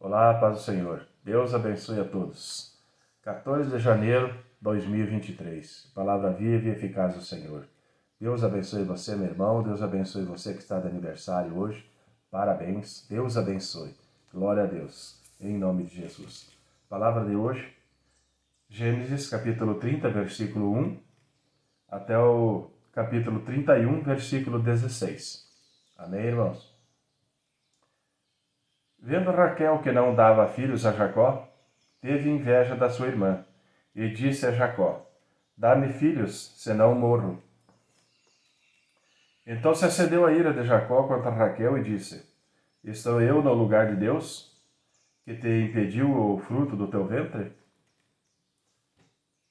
Olá, paz do Senhor. Deus abençoe a todos. 14 de janeiro de 2023. Palavra viva e eficaz do Senhor. Deus abençoe você, meu irmão. Deus abençoe você que está de aniversário hoje. Parabéns. Deus abençoe. Glória a Deus. Em nome de Jesus. Palavra de hoje, Gênesis capítulo 30, versículo 1, até o capítulo 31, versículo 16. Amém, irmãos? Vendo Raquel que não dava filhos a Jacó, teve inveja da sua irmã, e disse a Jacó: Dá-me filhos, senão morro. Então se acendeu a ira de Jacó contra Raquel e disse: Estou eu no lugar de Deus, que te impediu o fruto do teu ventre?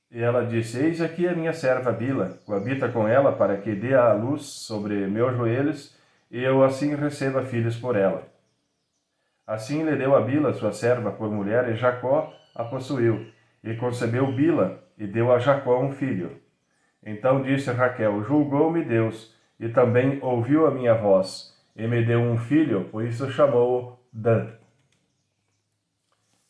E ela disse: Eis aqui a minha serva Bila, coabita com ela para que dê a luz sobre meus joelhos, e eu assim receba filhos por ela. Assim lhe deu a Bila, sua serva, por mulher, e Jacó a possuiu, e concebeu Bila, e deu a Jacó um filho. Então disse Raquel: Julgou-me Deus, e também ouviu a minha voz, e me deu um filho, por isso chamou-o Dan.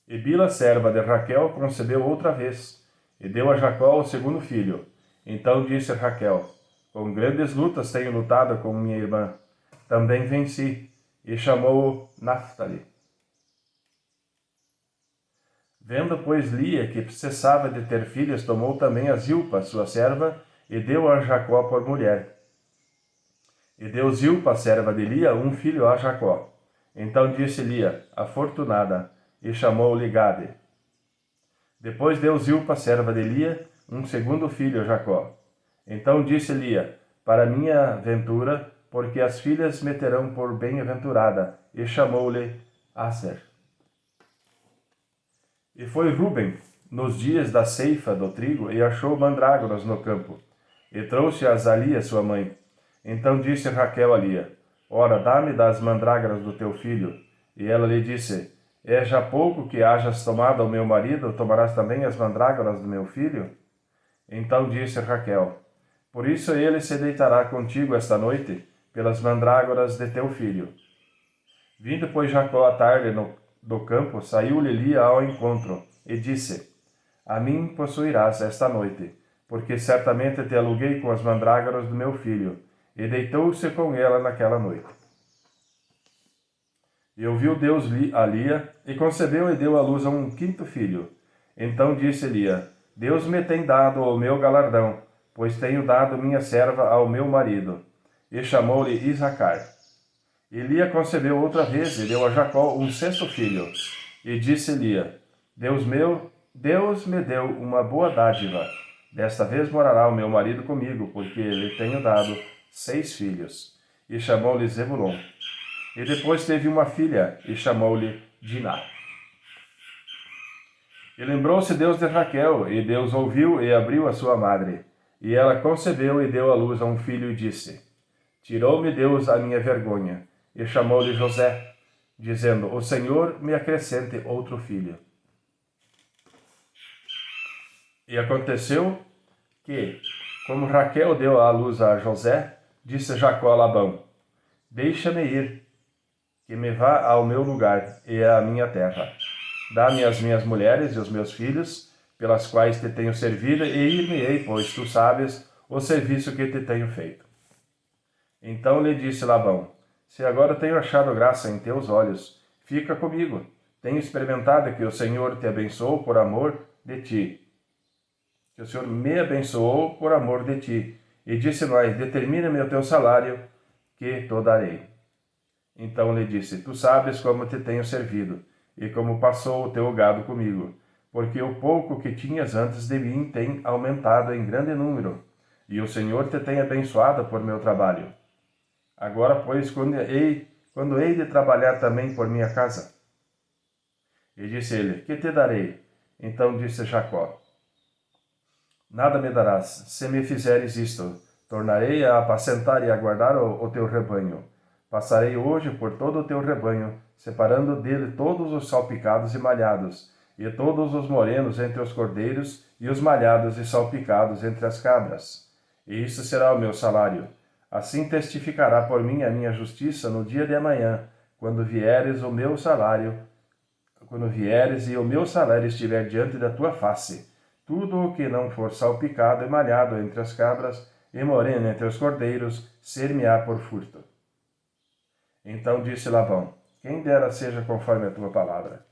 E Bila, serva de Raquel, concebeu outra vez, e deu a Jacó o segundo filho. Então disse Raquel: Com grandes lutas tenho lutado com minha irmã. Também venci, e chamou-o Naphtali. Vendo, pois, Lia que cessava de ter filhas, tomou também a Zilpa, sua serva, e deu a Jacó por mulher. E deu Zilpa, serva de Lia, um filho a Jacó. Então disse Lia: Afortunada, e chamou-lhe Gade. Depois deu Zilpa, serva de Lia, um segundo filho a Jacó. Então disse Lia: Para minha ventura, porque as filhas me terão por bem-aventurada, e chamou-lhe Aser. E foi Ruben nos dias da ceifa do trigo, e achou mandrágoras no campo, e trouxe-as a Lia, sua mãe. Então disse Raquel a Lia: Ora, dá-me das mandrágoras do teu filho. E ela lhe disse: É já pouco que hajas tomado ao meu marido, tomarás também as mandrágoras do meu filho? Então disse Raquel: Por isso ele se deitará contigo esta noite, pelas mandrágoras de teu filho. Vindo, pois, Jacó à tarde do campo, saiu-lhe Lia ao encontro, e disse: A mim possuirás esta noite, porque certamente te aluguei com as mandrágoras do meu filho. E deitou-se com ela naquela noite. E ouviu Deus a Lia, e concebeu e deu à luz a um quinto filho. Então disse Lia: Deus me tem dado o meu galardão, pois tenho dado minha serva ao meu marido. E chamou-lhe Isacar. E Lia concebeu outra vez, e deu a Jacó um sexto filho. E disse Lia: Deus me deu uma boa dádiva. Desta vez morará o meu marido comigo, porque lhe tenho dado 6 filhos. E chamou-lhe Zebulon. E depois teve uma filha, e chamou-lhe Diná. E lembrou-se Deus de Raquel, e Deus ouviu e abriu a sua madre. E ela concebeu e deu à luz a um filho, e disse: Tirou-me Deus a minha vergonha. E chamou-lhe José, dizendo: O Senhor me acrescente outro filho. E aconteceu que, como Raquel deu à luz a José, disse Jacó a Labão: Deixa-me ir, que me vá ao meu lugar e à minha terra. Dá-me as minhas mulheres e os meus filhos, pelas quais te tenho servido, e ir-me-ei, pois tu sabes o serviço que te tenho feito. Então lhe disse Labão: Se agora tenho achado graça em teus olhos, fica comigo. Tenho experimentado que o Senhor te abençoou por amor de ti. Que o Senhor me abençoou por amor de ti. E disse-nos: Determina-me o teu salário, que te darei. Então lhe disse: Tu sabes como te tenho servido, e como passou o teu gado comigo, porque o pouco que tinhas antes de mim tem aumentado em grande número, e o Senhor te tem abençoado por meu trabalho. Agora, pois, quando hei de trabalhar também por minha casa? E disse ele: Que te darei? Então disse Jacó: Nada me darás, se me fizeres isto. Tornarei a apacentar e a guardar o teu rebanho. Passarei hoje por todo o teu rebanho, separando dele todos os salpicados e malhados, e todos os morenos entre os cordeiros, e os malhados e salpicados entre as cabras. E isto será o meu salário. Assim testificará por mim a minha justiça no dia de amanhã, quando vieres o meu salário quando vieres e o meu salário estiver diante da tua face. Tudo o que não for salpicado e malhado entre as cabras, e moreno entre os cordeiros, ser-me-á por furto. Então disse Labão: quem dera seja conforme a tua palavra.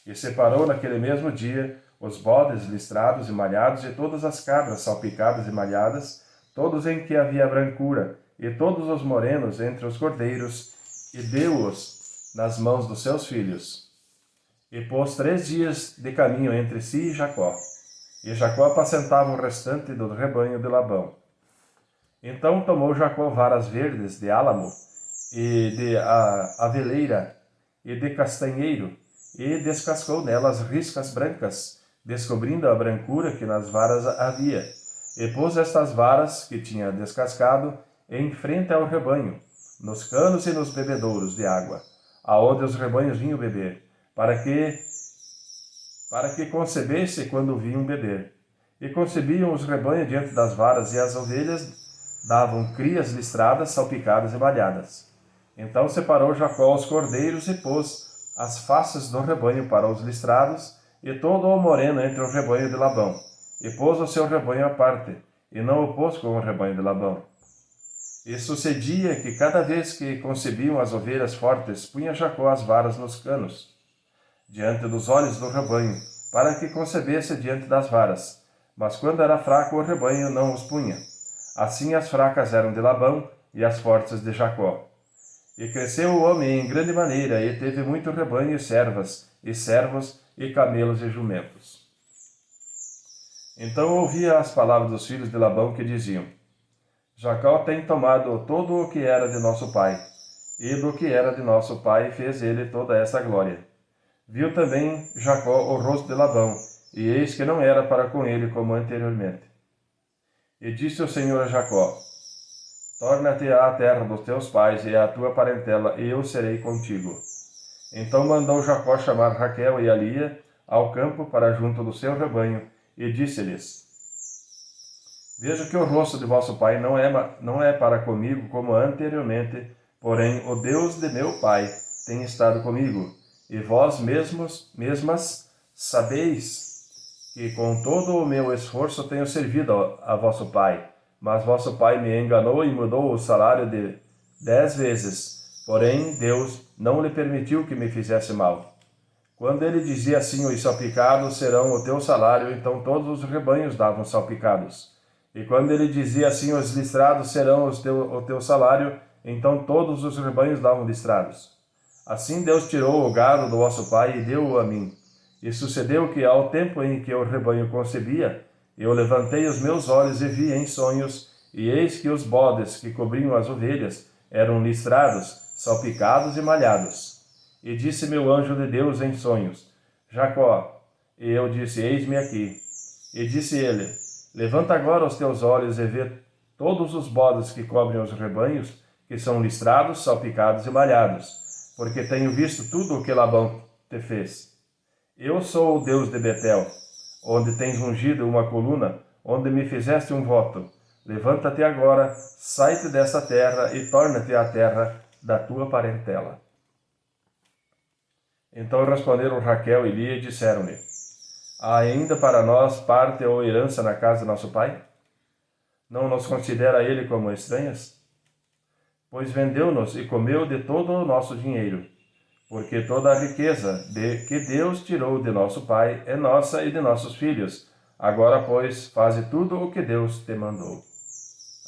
E separou naquele mesmo dia os bodes listrados e malhados, e todas as cabras salpicadas e malhadas, todos em que havia brancura, e todos os morenos entre os cordeiros, e deu-os nas mãos dos seus filhos. E pôs 3 dias de caminho entre si e Jacó. E Jacó apacentava o restante do rebanho de Labão. Então tomou Jacó varas verdes de álamo, e de aveleira, e de castanheiro, e descascou nelas riscas brancas, descobrindo a brancura que nas varas havia. E pôs estas varas, que tinha descascado, em frente ao rebanho, nos canos e nos bebedouros de água, aonde os rebanhos vinham beber, para que concebesse quando vinham beber. E concebiam os rebanhos diante das varas, e as ovelhas davam crias listradas, salpicadas e malhadas. Então separou Jacó os cordeiros e pôs as faces do rebanho para os listrados, e todo o moreno entre o rebanho de Labão, e pôs o seu rebanho à parte, e não o pôs com o rebanho de Labão. E sucedia que cada vez que concebiam as ovelhas fortes, punha Jacó as varas nos canos, diante dos olhos do rebanho, para que concebesse diante das varas. Mas quando era fraco o rebanho, não os punha. Assim as fracas eram de Labão, e as fortes de Jacó. E cresceu o homem em grande maneira, e teve muito rebanho e servas, e servos, e camelos e jumentos. Então ouvia as palavras dos filhos de Labão, que diziam: Jacó tem tomado todo o que era de nosso pai, e do que era de nosso pai fez ele toda essa glória. Viu também Jacó o rosto de Labão, e eis que não era para com ele como anteriormente. E disse o Senhor a Jacó: torna-te à terra dos teus pais e à tua parentela, e eu serei contigo. Então mandou Jacó chamar Raquel e a Lia ao campo para junto do seu rebanho, e disse-lhes: vejo que o rosto de vosso pai não é para comigo como anteriormente, porém o Deus de meu pai tem estado comigo, e vós mesmas sabeis que com todo o meu esforço tenho servido a vosso pai. Mas vosso pai me enganou e mudou o salário de 10 vezes. Porém, Deus não lhe permitiu que me fizesse mal. Quando ele dizia assim: os salpicados serão o teu salário, então todos os rebanhos davam salpicados. E quando ele dizia assim: os listrados serão o teu salário, então todos os rebanhos davam listrados. Assim Deus tirou o gado do vosso pai e deu-o a mim. E sucedeu que, ao tempo em que o rebanho concebia, eu levantei os meus olhos e vi em sonhos, e eis que os bodes que cobriam as ovelhas eram listrados, salpicados e malhados. E disse meu anjo de Deus em sonhos: Jacó. E eu disse: eis-me aqui. E disse ele: levanta agora os teus olhos e vê todos os bodes que cobrem os rebanhos, que são listrados, salpicados e malhados, porque tenho visto tudo o que Labão te fez. Eu sou o Deus de Betel, onde tens ungido uma coluna, onde me fizeste um voto. Levanta-te agora, sai-te dessa terra e torna-te à terra da tua parentela. Então responderam Raquel e Lia e disseram-lhe: há ainda para nós parte ou herança na casa de nosso pai? Não nos considera ele como estranhas? Pois vendeu-nos e comeu de todo o nosso dinheiro, porque toda a riqueza que Deus tirou de nosso pai é nossa e de nossos filhos. Agora, pois, faze tudo o que Deus te mandou.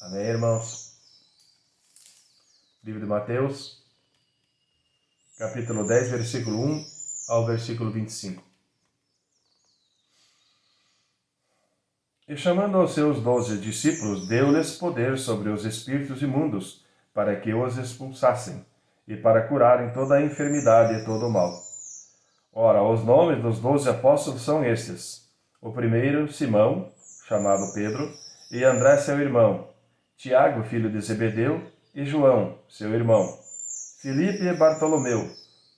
Amém, irmãos? Livro de Mateus, capítulo 10, versículo 1 ao versículo 25. E chamando aos seus 12 discípulos, deu-lhes poder sobre os espíritos imundos, para que os expulsassem, e para curarem toda a enfermidade e todo o mal. Ora, os nomes dos 12 apóstolos são estes: o primeiro, Simão, chamado Pedro, e André, seu irmão, Tiago, filho de Zebedeu, e João, seu irmão, Filipe e Bartolomeu,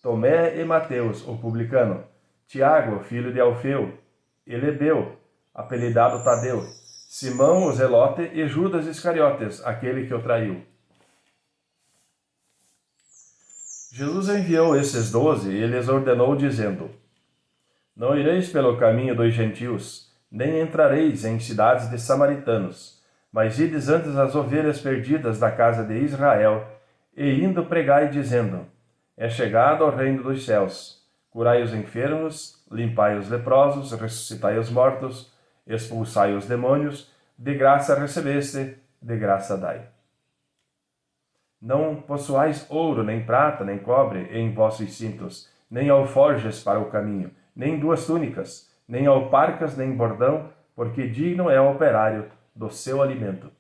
Tomé e Mateus, o publicano, Tiago, filho de Alfeu, e Lebeu, apelidado Tadeu, Simão, o Zelote, e Judas Iscariotes, aquele que o traiu. Jesus enviou esses 12 e lhes ordenou, dizendo: Não ireis pelo caminho dos gentios, nem entrareis em cidades de samaritanos, mas ides antes as ovelhas perdidas da casa de Israel, e indo pregai, dizendo: É chegado o reino dos céus. Curai os enfermos, limpai os leprosos, ressuscitai os mortos, expulsai os demônios, de graça recebeste, de graça dai. Não possuais ouro, nem prata, nem cobre em vossos cintos, nem alforjes para o caminho, nem duas túnicas, nem alparcas, nem bordão, porque digno é o operário do seu alimento.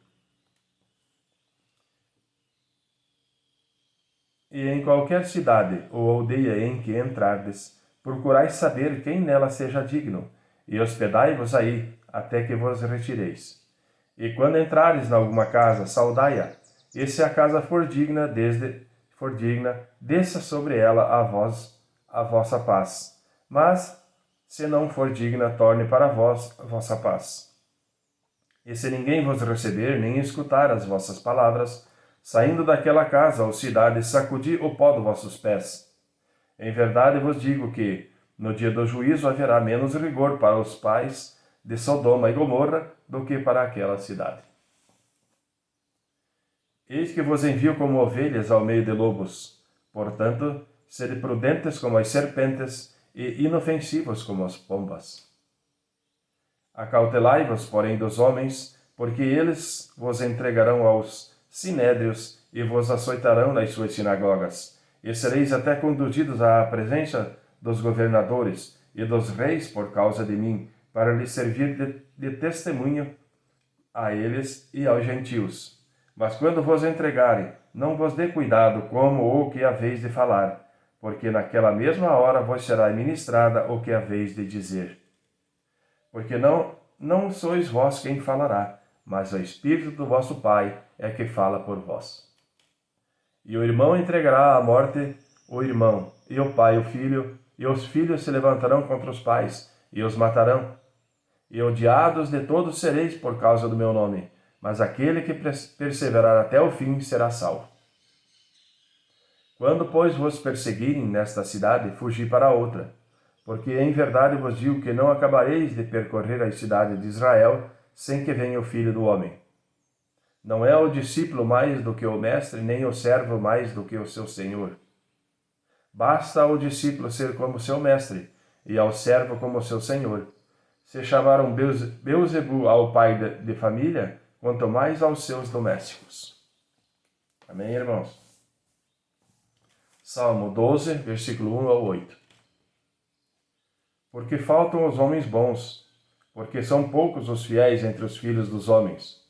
E em qualquer cidade ou aldeia em que entrardes, procurai saber quem nela seja digno, e hospedai-vos aí, até que vos retireis. E quando entrares em alguma casa, saudai-a, e se a casa for digna, desça sobre ela a vossa paz. Mas, se não for digna, torne para vós a vossa paz. E se ninguém vos receber, nem escutar as vossas palavras, saindo daquela casa ou cidade, sacudi o pó dos vossos pés. Em verdade vos digo que, no dia do juízo, haverá menos rigor para os pais de Sodoma e Gomorra do que para aquela cidade. Eis que vos envio como ovelhas ao meio de lobos. Portanto, sede prudentes como as serpentes e inofensivos como as pombas. Acautelai-vos, porém, dos homens, porque eles vos entregarão aos sinédrios e vos açoitarão nas suas sinagogas, e sereis até conduzidos à presença dos governadores e dos reis por causa de mim, para lhes servir de testemunho a eles e aos gentios. Mas quando vos entregarem, não vos dê cuidado como ou que haveis de falar, porque naquela mesma hora vos será ministrada o que haveis de dizer. Porque não sois vós quem falará, mas o Espírito do vosso Pai é que fala por vós. E o irmão entregará à morte o irmão, e o pai o filho, e os filhos se levantarão contra os pais, e os matarão. E odiados de todos sereis por causa do meu nome, mas aquele que perseverar até o fim será salvo. Quando, pois, vos perseguirem nesta cidade, fugi para outra. Porque em verdade vos digo que não acabareis de percorrer as cidades de Israel sem que venha o Filho do Homem. Não é o discípulo mais do que o mestre, nem o servo mais do que o seu senhor. Basta ao discípulo ser como seu mestre, e ao servo como seu senhor. Se chamaram Beelzebu ao pai de família, quanto mais aos seus domésticos. Amém, irmãos? Salmo 12, versículo 1 ao 8. Porque faltam os homens bons, porque são poucos os fiéis entre os filhos dos homens.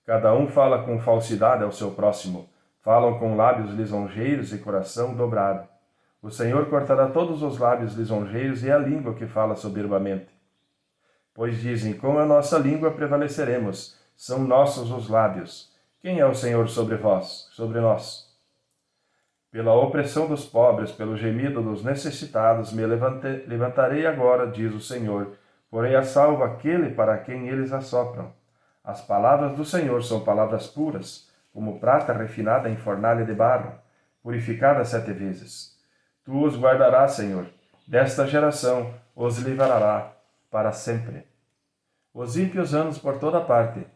Cada um fala com falsidade ao seu próximo, falam com lábios lisonjeiros e coração dobrado. O Senhor cortará todos os lábios lisonjeiros e a língua que fala soberbamente. Pois dizem, com a nossa língua prevaleceremos, são nossos os lábios. Quem é o Senhor sobre vós, sobre nós? Pela opressão dos pobres, pelo gemido dos necessitados, me levantarei agora, diz o Senhor, porém a salvo aquele para quem eles assopram. As palavras do Senhor são palavras puras, como prata refinada em fornalha de barro, purificada 7 vezes. Tu os guardarás, Senhor, desta geração os livrará para sempre. Os ímpios andam por toda parte,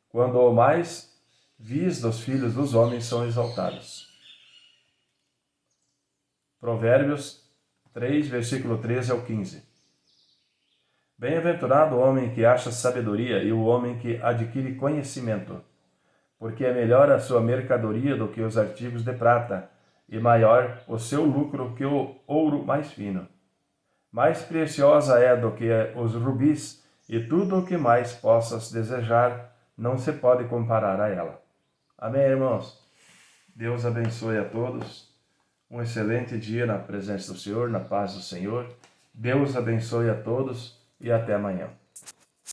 quando o mais vis dos filhos dos homens são exaltados. Provérbios 3, versículo 13 ao 15. Bem-aventurado o homem que acha sabedoria e o homem que adquire conhecimento, porque é melhor a sua mercadoria do que os artigos de prata, e maior o seu lucro que o ouro mais fino. Mais preciosa é do que os rubis, e tudo o que mais possas desejar não se pode comparar a ela. Amém, irmãos? Deus abençoe a todos. Um excelente dia na presença do Senhor, na paz do Senhor. Deus abençoe a todos e até amanhã.